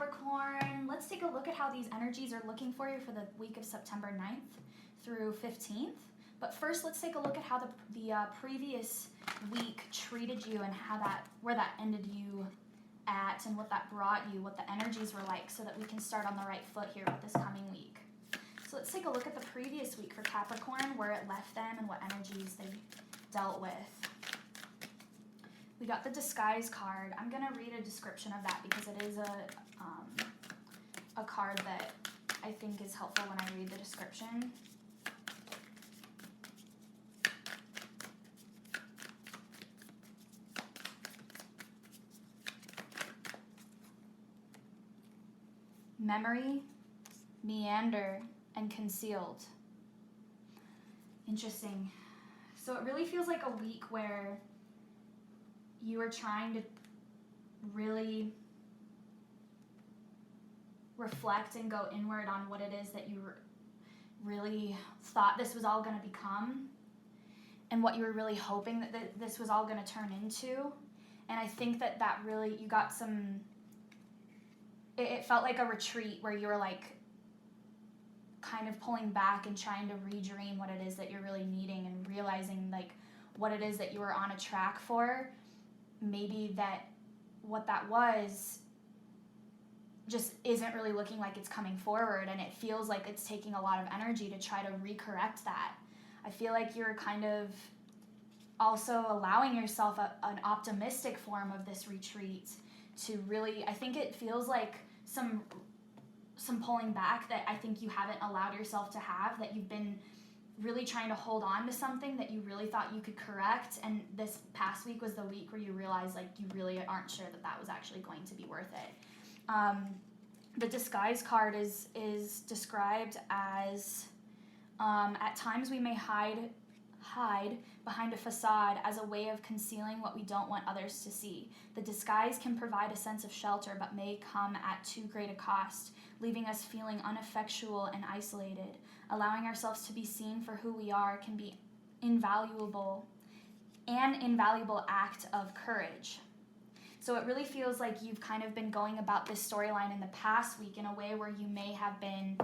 Capricorn. Let's take a look at how these energies are looking for you for the week of September 9th through 15th. But first, let's take a look at how the previous week treated you and where that ended you at and what that brought you, what the energies were like, so that we can start on the right foot here with this coming week. So let's take a look at the previous week for Capricorn, where it left them and what energies they dealt with. We got the Disguise card. I'm going to read a description of that because it is a card that I think is helpful when I read the description. Memory, meander, and concealed. Interesting. So it really feels like a week where you are trying to really reflect and go inward on what it is that you really thought this was all going to become and what you were really hoping that this was all going to turn into. And I think that really, you got some, it felt like a retreat where you were like kind of pulling back and trying to redream what it is that you're really needing and realizing like what it is that you were on a track for. Maybe that what that was just isn't really looking like it's coming forward, and it feels like it's taking a lot of energy to try to recorrect that. I feel like you're kind of also allowing yourself an optimistic form of this retreat to really, I think it feels like some pulling back that I think you haven't allowed yourself to have, that you've been really trying to hold on to something that you really thought you could correct, and this past week was the week where you realized like you really aren't sure that was actually going to be worth it. The Disguise card is described as at times we may hide behind a facade as a way of concealing what we don't want others to see. The disguise can provide a sense of shelter but may come at too great a cost, leaving us feeling ineffectual and isolated. Allowing ourselves to be seen for who we are can be an invaluable act of courage. So it really feels like you've kind of been going about this storyline in the past week in a way where you may have been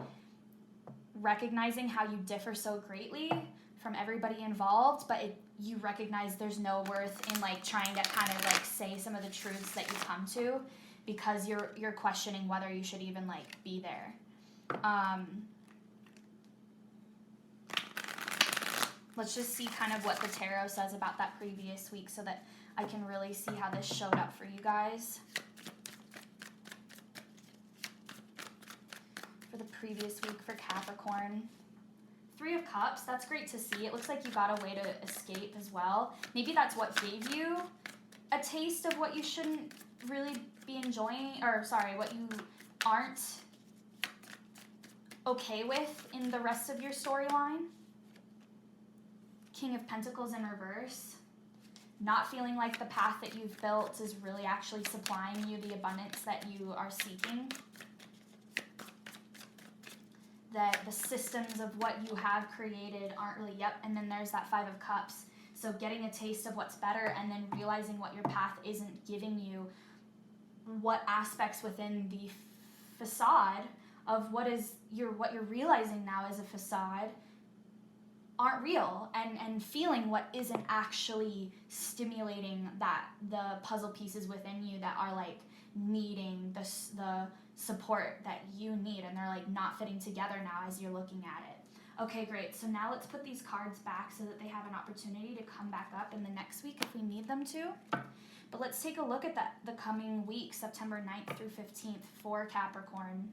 recognizing how you differ so greatly from everybody involved, but you recognize there's no worth in like trying to kind of like say some of the truths that you come to, because you're questioning whether you should even like be there. Let's just see kind of what the tarot says about that previous week so that I can really see how this showed up for you guys. For the previous week for Capricorn. 3 of Cups, that's great to see. It looks like you got a way to escape as well. Maybe that's what gave you a taste of what you shouldn't really be enjoying, or sorry, what you aren't okay with in the rest of your storyline. King of Pentacles in reverse. Not feeling like the path that you've built is really actually supplying you the abundance that you are seeking. That the systems of what you have created aren't really, and then there's that 5 of Cups. So getting a taste of what's better and then realizing what your path isn't giving you, what aspects within the facade of what you're realizing now is a facade aren't real, and feeling what isn't actually stimulating the puzzle pieces within you that are like needing the support that you need, and they're like not fitting together now as you're looking at it. Okay, great. So now let's put these cards back so that they have an opportunity to come back up in the next week if we need them to. But let's take a look at the coming week, September 9th through 15th for Capricorn.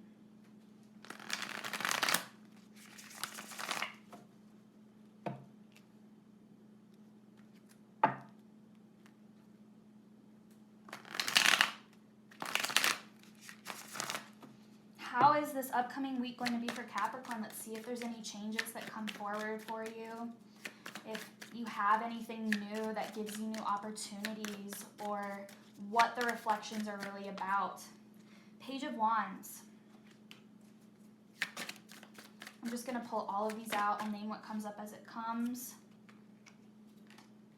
How is this upcoming week going to be for Capricorn? Let's see if there's any changes that come forward for you. If you have anything new that gives you new opportunities, or what the reflections are really about. Page of Wands. I'm just going to pull all of these out. I'll name what comes up as it comes.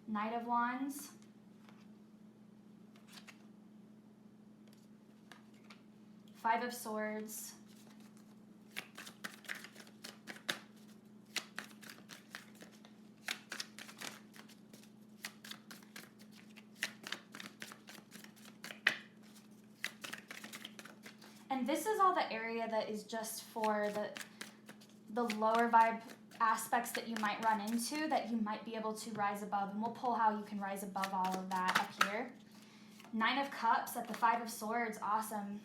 Knight of Wands. Five of Swords, and this is all the area that is just for the lower vibe aspects that you might run into that you might be able to rise above, and we'll pull how you can rise above all of that up here. Nine of Cups at the Five of Swords, awesome.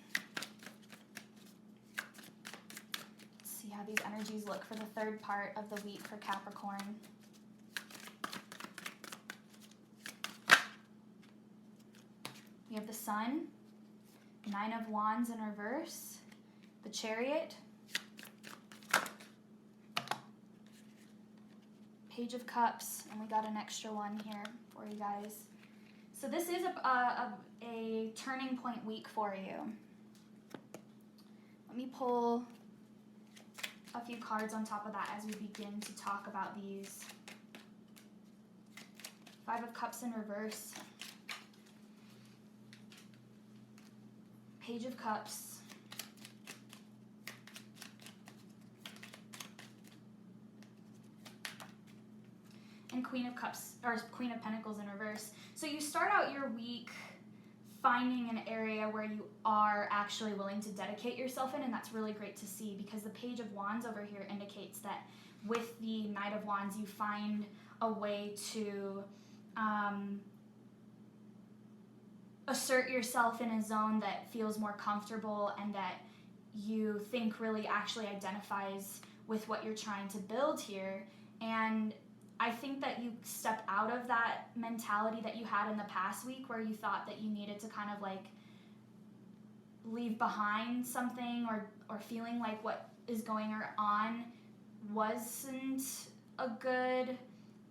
Let's see how these energies look for the third part of the week for Capricorn. We have the Sun, Nine of Wands in reverse, the Chariot, Page of Cups, and we got an extra one here for you guys. So this is a turning point week for you. Let me pull a few cards on top of that as we begin to talk about these. Five of Cups in reverse, Page of Cups, and Queen of Cups, or Queen of Pentacles in reverse. So you start out your week finding an area where you are actually willing to dedicate yourself in, and that's really great to see, because the Page of Wands over here indicates that with the Knight of Wands you find a way to assert yourself in a zone that feels more comfortable and that you think really actually identifies with what you're trying to build here. And I think that you step out of that mentality that you had in the past week where you thought that you needed to kind of like leave behind something or feeling like what is going on wasn't a good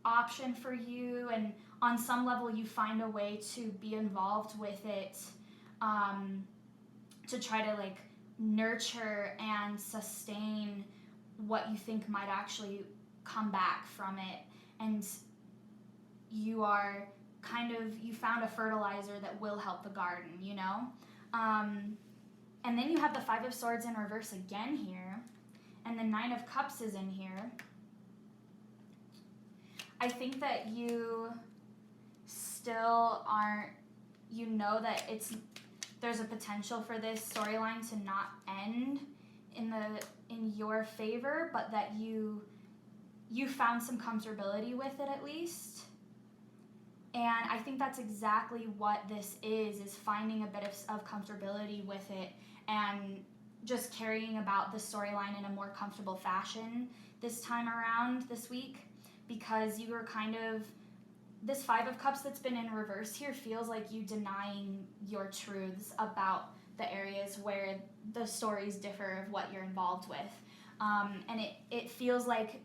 option for you, and on some level you find a way to be involved with it, to try to like nurture and sustain what you think might actually come back from it. And you are you found a fertilizer that will help the garden, you know? And then you have the Five of Swords in reverse again here, and the Nine of Cups is in here. I think that you still aren't, you know that there's a potential for this storyline to not end in your favor, but that you found some comfortability with it at least. And I think that's exactly what this is finding a bit of comfortability with it and just carrying about the storyline in a more comfortable fashion this time around this week, because you were this Five of Cups that's been in reverse here feels like you denying your truths about the areas where the stories differ of what you're involved with. And it feels like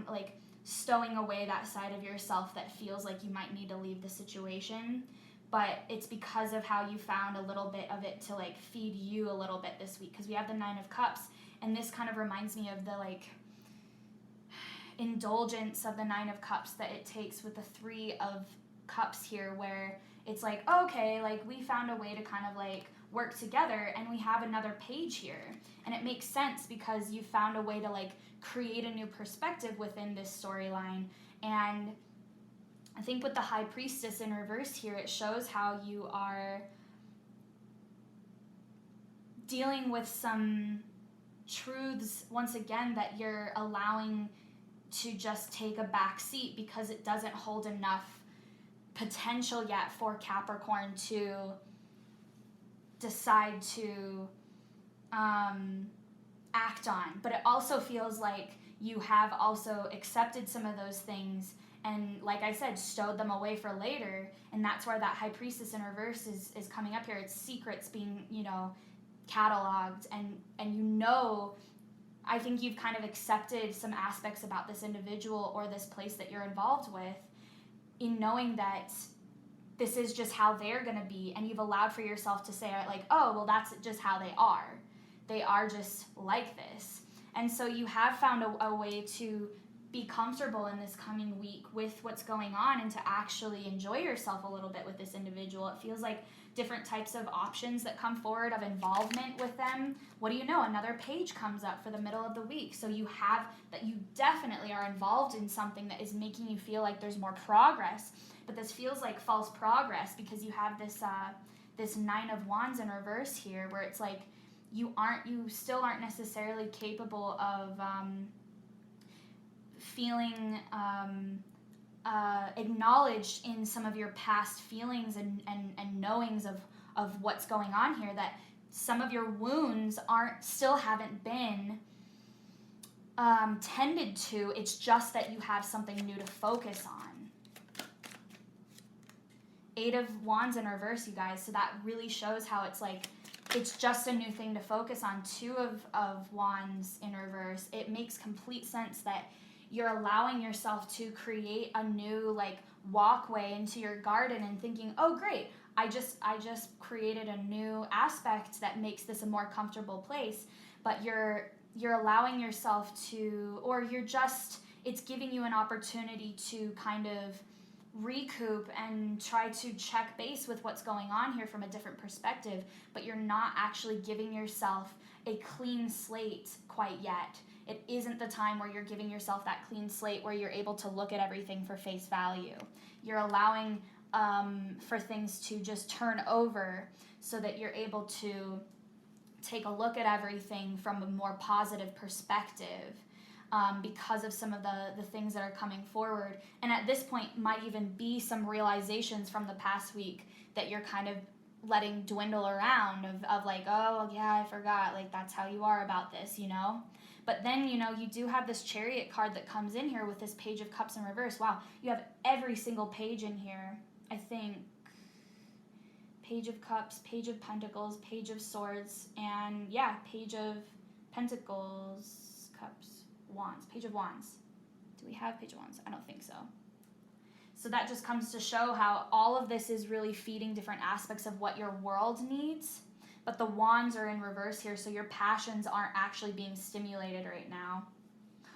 like stowing away that side of yourself that feels like you might need to leave the situation, but it's because of how you found a little bit of it to like feed you a little bit this week, because we have the Nine of Cups, and this kind of reminds me of the like indulgence of the Nine of Cups that it takes with the Three of Cups here, where it's like, okay, like we found a way to kind of like work together, and we have another page here, and it makes sense because you found a way to like create a new perspective within this storyline. And I think with the High Priestess in reverse here, it shows how you are dealing with some truths once again that you're allowing to just take a back seat because it doesn't hold enough potential yet for Capricorn to decide to act on. But it also feels like you have also accepted some of those things and, like I said, stowed them away for later, and that's where that High Priestess in reverse is coming up here. It's secrets being, cataloged, and I think you've kind of accepted some aspects about this individual or this place that you're involved with, in knowing that this is just how they're going to be, and you've allowed for yourself to say, like, oh, well, that's just how they are. They are just like this. And so you have found a way to be comfortable in this coming week with what's going on and to actually enjoy yourself a little bit with this individual. It feels like different types of options that come forward of involvement with them. What do you know? Another page comes up for the middle of the week. So you have that you definitely are involved in something that is making you feel like there's more progress. But this feels like false progress because you have this this Nine of Wands in reverse here, where it's like you still aren't necessarily capable of feeling acknowledged in some of your past feelings and knowings of what's going on here, that some of your wounds haven't been tended to. It's just that you have something new to focus on. Eight of Wands in reverse, you guys. So that really shows how it's like, it's just a new thing to focus on. Two of Wands in reverse. It makes complete sense that you're allowing yourself to create a new like walkway into your garden and thinking, oh great, I just created a new aspect that makes this a more comfortable place. But you're allowing yourself to, or it's giving you an opportunity to kind of recoup and try to check base with what's going on here from a different perspective, but you're not actually giving yourself a clean slate quite yet. It isn't the time where you're giving yourself that clean slate where you're able to look at everything for face value. You're allowing for things to just turn over so that you're able to take a look at everything from a more positive perspective. Because of some of the things that are coming forward. And at this point might even be some realizations from the past week that you're kind of letting dwindle around of like, oh yeah, I forgot, like that's how you are about this, you know? But then, you know, you do have this Chariot card that comes in here with this Page of Cups in reverse. Wow, you have every single page in here, I think. Page of Cups, Page of Pentacles, Page of Swords, and yeah, Page of Pentacles, Cups. Wands, Page of Wands. Do we have Page of Wands? I don't think so. So that just comes to show how all of this is really feeding different aspects of what your world needs. But the Wands are in reverse here, so your passions aren't actually being stimulated right now.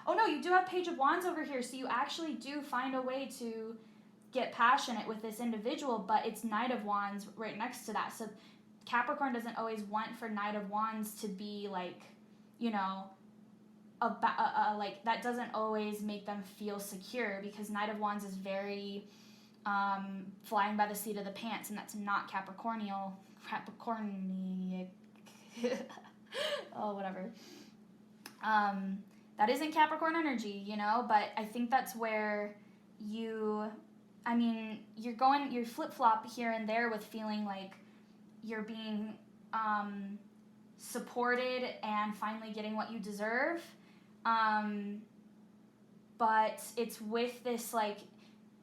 Oh no, you do have Page of Wands over here, so you actually do find a way to get passionate with this individual, but it's Knight of Wands right next to that. So Capricorn doesn't always want for Knight of Wands to be like, you know, like that doesn't always make them feel secure, because Knight of Wands is very flying by the seat of the pants, and that's not Capricornic. Oh, whatever. That isn't Capricorn energy, you know, but I think that's where you're flip-flop here and there with feeling like you're being supported and finally getting what you deserve. But it's with this like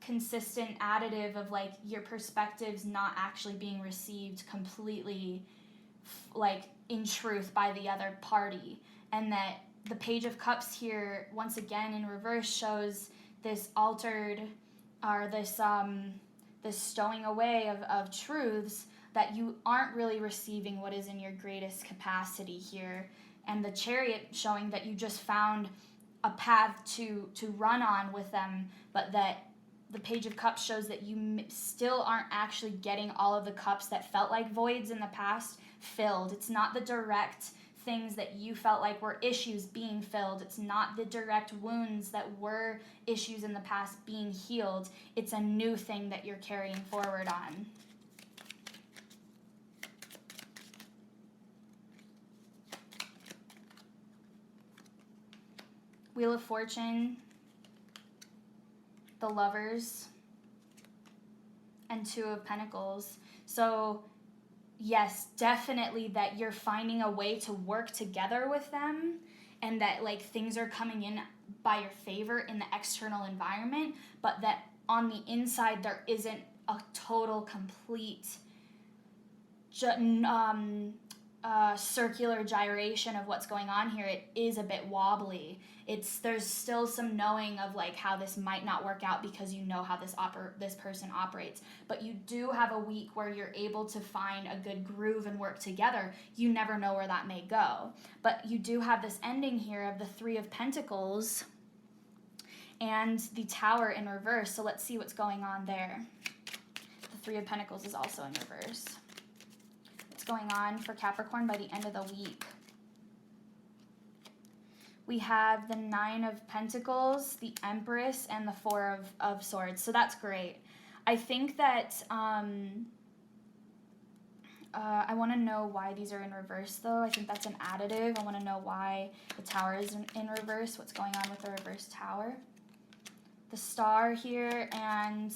consistent additive of like your perspectives not actually being received completely like in truth by the other party, and that the Page of Cups here once again in reverse shows this altered, or this stowing away of truths, that you aren't really receiving what is in your greatest capacity here. And the Chariot showing that you just found a path to run on with them, but that the Page of Cups shows that you still aren't actually getting all of the cups that felt like voids in the past filled. It's not the direct things that you felt like were issues being filled. It's not the direct wounds that were issues in the past being healed. It's a new thing that you're carrying forward on. Wheel of Fortune, the Lovers, and Two of Pentacles. So yes, definitely that you're finding a way to work together with them, and that like things are coming in by your favor in the external environment, but that on the inside there isn't a total complete circular gyration of what's going on here. It is a bit wobbly. There's still some knowing of like how this might not work out because you know how this person operates, but you do have a week where you're able to find a good groove and work together. You never know where that may go, but you do have this ending here of the Three of Pentacles and the Tower in reverse. So let's see what's going on there. The Three of Pentacles is also in reverse. what's going on for Capricorn by the end of the week. We have the 9 of Pentacles, the Empress, and the 4 of Swords. So that's great. I think that I want to know why these are in reverse, though. I think that's an additive. I want to know why the Tower is in reverse, what's going on with the reverse Tower. The Star here and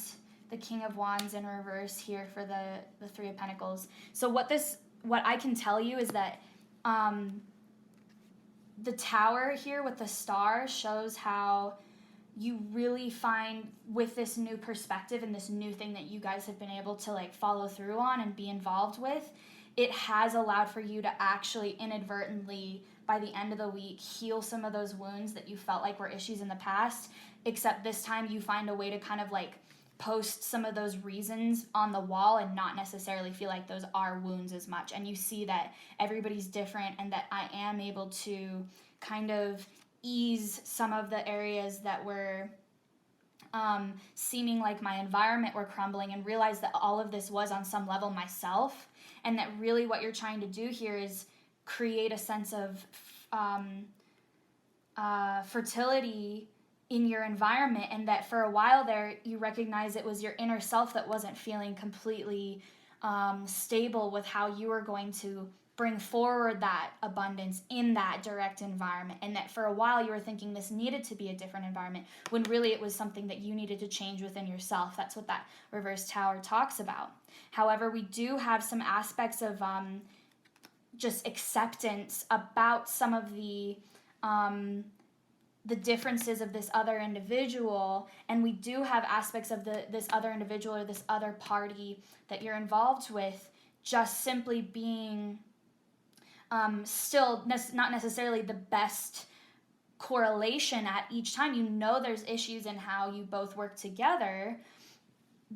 the King of Wands in reverse here for the 3 of Pentacles. So what I can tell you is that the Tower here with the Star shows how you really find, with this new perspective and this new thing that you guys have been able to like follow through on and be involved with, it has allowed for you to actually inadvertently, by the end of the week, heal some of those wounds that you felt like were issues in the past, except this time you find a way to kind of like post some of those reasons on the wall and not necessarily feel like those are wounds as much. And you see that everybody's different and that I am able to kind of ease some of the areas that were seeming like my environment were crumbling, and realize that all of this was on some level myself, and that really what you're trying to do here is create a sense of fertility in your environment, and that for a while there you recognize it was your inner self that wasn't feeling completely stable with how you were going to bring forward that abundance in that direct environment, and that for a while you were thinking this needed to be a different environment when really it was something that you needed to change within yourself. That's what that reverse Tower talks about. However, we do have some aspects of just acceptance about some of the differences of this other individual, and we do have aspects of this other individual or this other party that you're involved with just simply being still not necessarily the best correlation at each time. You know there's issues in how you both work together,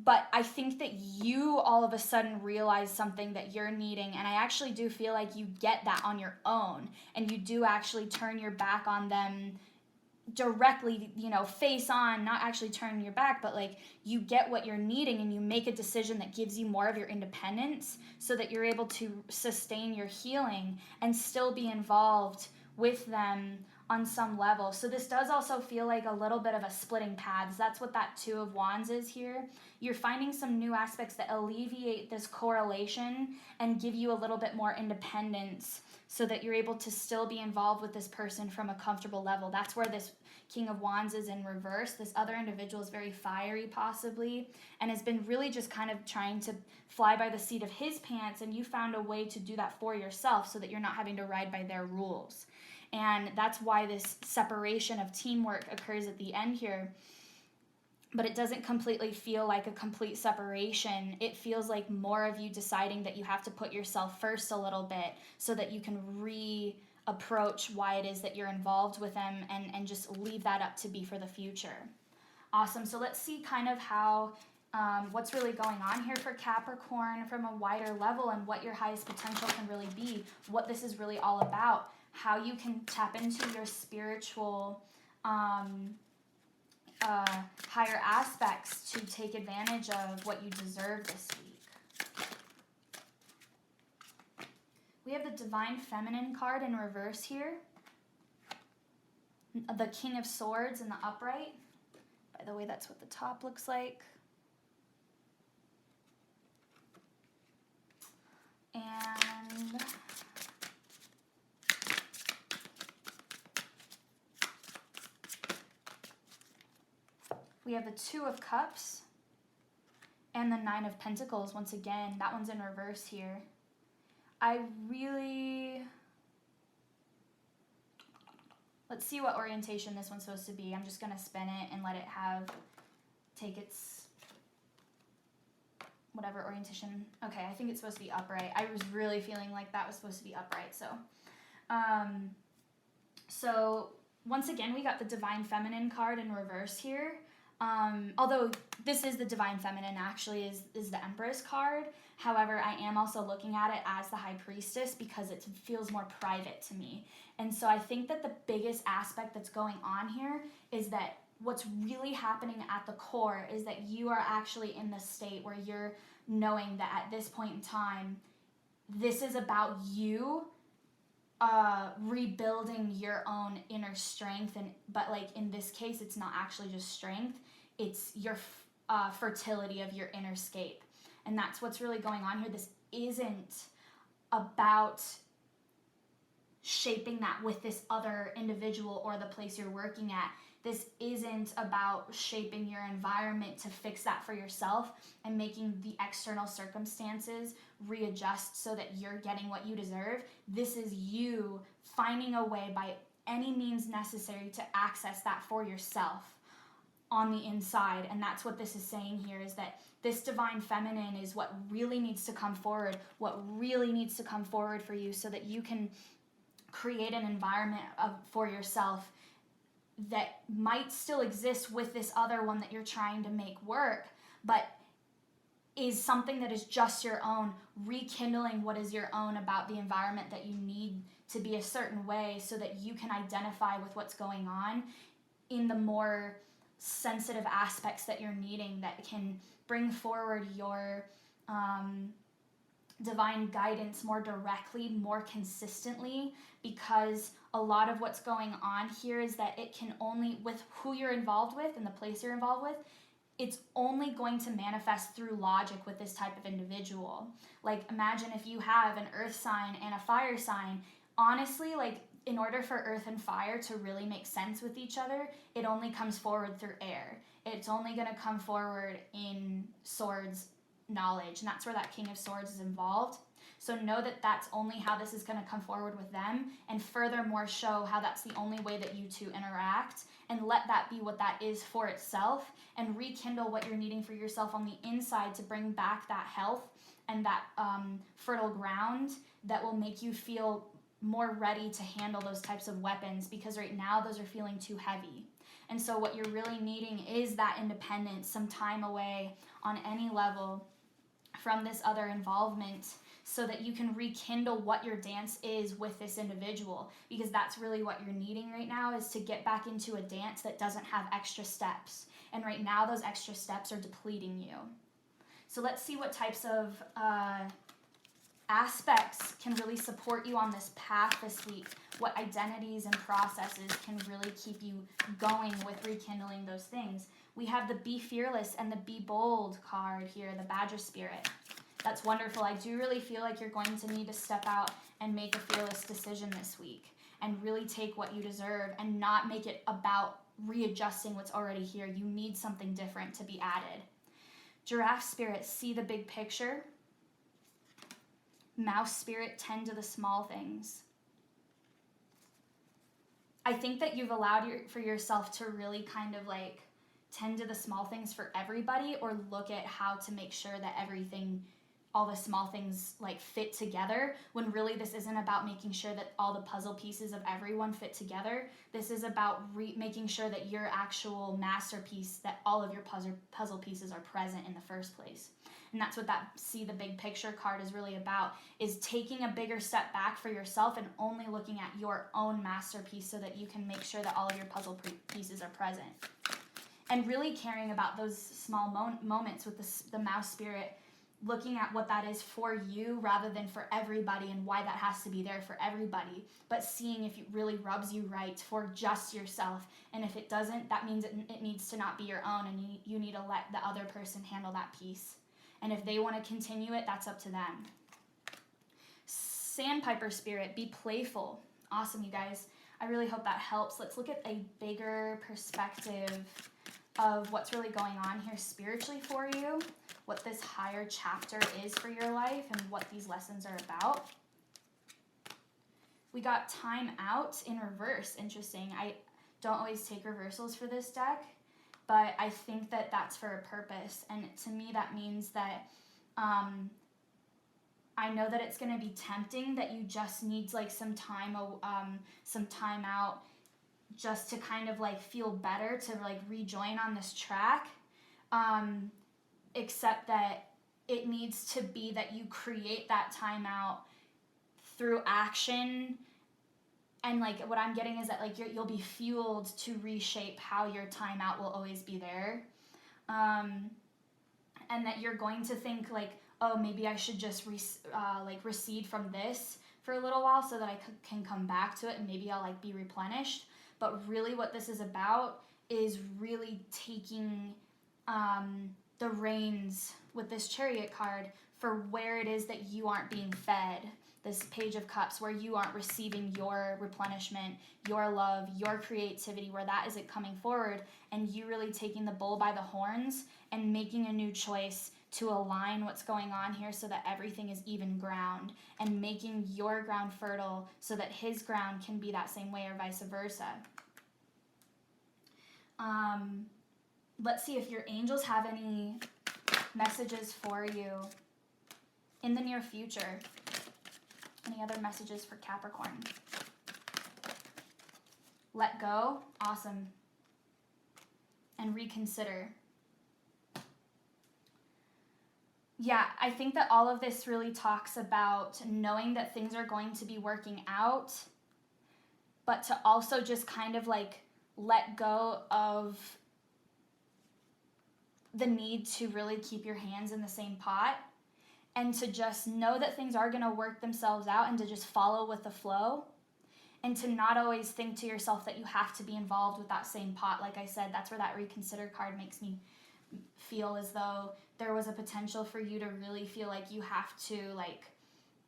but I think that you all of a sudden realize something that you're needing, and I actually do feel like you get that on your own, and you do actually turn your back on them directly, face on, not actually turning your back, but like you get what you're needing and you make a decision that gives you more of your independence so that you're able to sustain your healing and still be involved with them on some level. So this does also feel like a little bit of a splitting paths. That's what that 2 of Wands is here. You're finding some new aspects that alleviate this correlation and give you a little bit more independence so that you're able to still be involved with this person from a comfortable level. That's where this King of Wands is in reverse. This other individual is very fiery possibly and has been really just kind of trying to fly by the seat of his pants, and you found a way to do that for yourself so that you're not having to ride by their rules. And that's why this separation of teamwork occurs at the end here. But it doesn't completely feel like a complete separation. It feels like more of you deciding that you have to put yourself first a little bit so that you can approach why it is that you're involved with them and just leave that up to be for the future. Awesome. So let's see kind of how what's really going on here for Capricorn from a wider level, and what your highest potential can really be, what this is really all about, how you can tap into your spiritual higher aspects to take advantage of what you deserve this week. We have the Divine Feminine card in reverse here. The King of Swords in the upright. By the way, that's what the top looks like. And we have the 2 of Cups and the 9 of Pentacles. Once again, that one's in reverse here. Let's see what orientation this one's supposed to be. I'm just going to spin it and let it take its whatever orientation. Okay, I think it's supposed to be upright. I was really feeling like that was supposed to be upright. So once again, we got the Divine Feminine card in reverse here. Although this is the Divine Feminine, actually is the Empress card. However, I am also looking at it as the High Priestess because it feels more private to me. And so I think that the biggest aspect that's going on here is that what's really happening at the core is that you are actually in the state where you're knowing that at this point in time, this is about you rebuilding your own inner strength, but like in this case it's not actually just strength, it's your fertility of your inner scape. And that's what's really going on here. This isn't about shaping that with this other individual or the place you're working at. This isn't about shaping your environment to fix that for yourself and making the external circumstances readjust so that you're getting what you deserve. This is you finding a way by any means necessary to access that for yourself on the inside. And that's what this is saying here, is that this divine feminine is what really needs to come forward, for you so that you can create an environment for yourself that might still exist with this other one that you're trying to make work, but is something that is just your own, rekindling what is your own about the environment that you need to be a certain way so that you can identify with what's going on in the more sensitive aspects that you're needing, that can bring forward your divine guidance more directly, more consistently, because a lot of what's going on here is that it can only, with who you're involved with and the place you're involved with, it's only going to manifest through logic with this type of individual. Like, imagine if you have an earth sign and a fire sign. Honestly, like, in order for earth and fire to really make sense with each other, it only comes forward through air. It's only going to come forward in swords knowledge, and that's where that King of Swords is involved. So know that that's only how this is going to come forward with them, and furthermore show how that's the only way that you two interact, and let that be what that is for itself, and rekindle what you're needing for yourself on the inside to bring back that health and that fertile ground that will make you feel more ready to handle those types of weapons, because right now those are feeling too heavy. And so what you're really needing is that independence, some time away on any level from this other involvement, so that you can rekindle what your dance is with this individual, because that's really what you're needing right now, is to get back into a dance that doesn't have extra steps. And right now those extra steps are depleting you. So let's see what types of aspects can really support you on this path this week. What identities and processes can really keep you going with rekindling those things. We have the Be Fearless and the Be Bold card here, the Badger Spirit. That's wonderful. I do really feel like you're going to need to step out and make a fearless decision this week and really take what you deserve and not make it about readjusting what's already here. You need something different to be added. Giraffe Spirit, see the big picture. Mouse Spirit, tend to the small things. I think that you've allowed for yourself to really kind of like tend to the small things for everybody, or look at how to make sure that everything, all the small things like fit together, when really this isn't about making sure that all the puzzle pieces of everyone fit together. This is about making sure that your actual masterpiece, that all of your puzzle pieces are present in the first place. And that's what that See the Big Picture card is really about, is taking a bigger step back for yourself and only looking at your own masterpiece so that you can make sure that all of your puzzle pieces are present. And really caring about those small moments with the Mouse Spirit, looking at what that is for you rather than for everybody, and why that has to be there for everybody, but seeing if it really rubs you right for just yourself. And if it doesn't, that means it needs to not be your own, and you need to let the other person handle that piece. And if they want to continue it, that's up to them. Sandpiper Spirit, be playful. Awesome, you guys. I really hope that helps. Let's look at a bigger perspective of what's really going on here spiritually for you, what this higher chapter is for your life, and what these lessons are about. We got Time Out in reverse. Interesting. I don't always take reversals for this deck, but I think that that's for a purpose. And to me, that means that I know that it's going to be tempting, that you just need like some time out, just to kind of like feel better, to like rejoin on this track. Except that it needs to be that you create that time out through action. And like what I'm getting is that like you'll be fueled to reshape how your time out will always be there. And that you're going to think like, oh, maybe I should just like recede from this for a little while so that I can come back to it and maybe I'll like be replenished. But really what this is about is really taking the reins with this Chariot card for where it is that you aren't being fed. This Page of Cups, where you aren't receiving your replenishment, your love, your creativity, where that isn't coming forward, and you really taking the bull by the horns and making a new choice to align what's going on here so that everything is even ground, and making your ground fertile so that his ground can be that same way or vice versa. Let's see if your angels have any messages for you in the near future. Any other messages for Capricorn? Let go. Awesome. And reconsider. Yeah, I think that all of this really talks about knowing that things are going to be working out, but to also just kind of like let go of the need to really keep your hands in the same pot, and to just know that things are going to work themselves out, and to just follow with the flow, and to not always think to yourself that you have to be involved with that same pot. Like I said, that's where that reconsider card makes me feel as though there was a potential for you to really feel like you have to like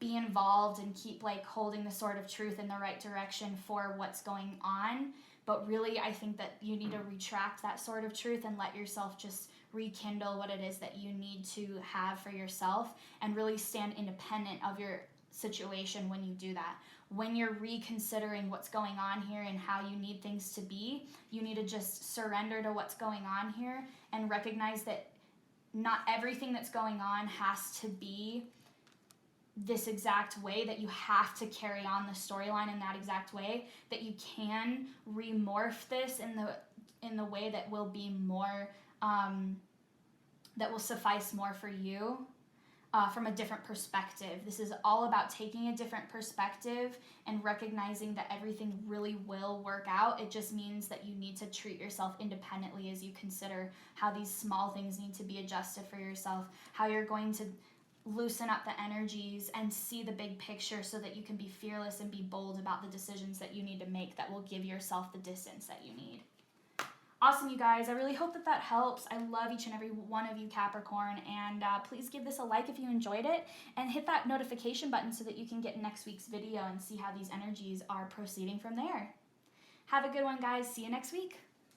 be involved and keep like holding the sword of truth in the right direction for what's going on. But really, I think that you need to retract that sword of truth and let yourself just rekindle what it is that you need to have for yourself, and really stand independent of your situation when you do that. When you're reconsidering what's going on here and how you need things to be, you need to just surrender to what's going on here and recognize that not everything that's going on has to be this exact way, that you have to carry on the storyline in that exact way, that you can remorph this in the way that will be more that will suffice more for you from a different perspective. This is all about taking a different perspective and recognizing that everything really will work out. It just means that you need to treat yourself independently as you consider how these small things need to be adjusted for yourself, how you're going to loosen up the energies and see the big picture so that you can be fearless and be bold about the decisions that you need to make that will give yourself the distance that you need. Awesome, you guys. I really hope that helps. I love each and every one of you, Capricorn, and please give this a like if you enjoyed it, and hit that notification button so that you can get next week's video and see how these energies are proceeding from there. Have a good one, guys. See you next week.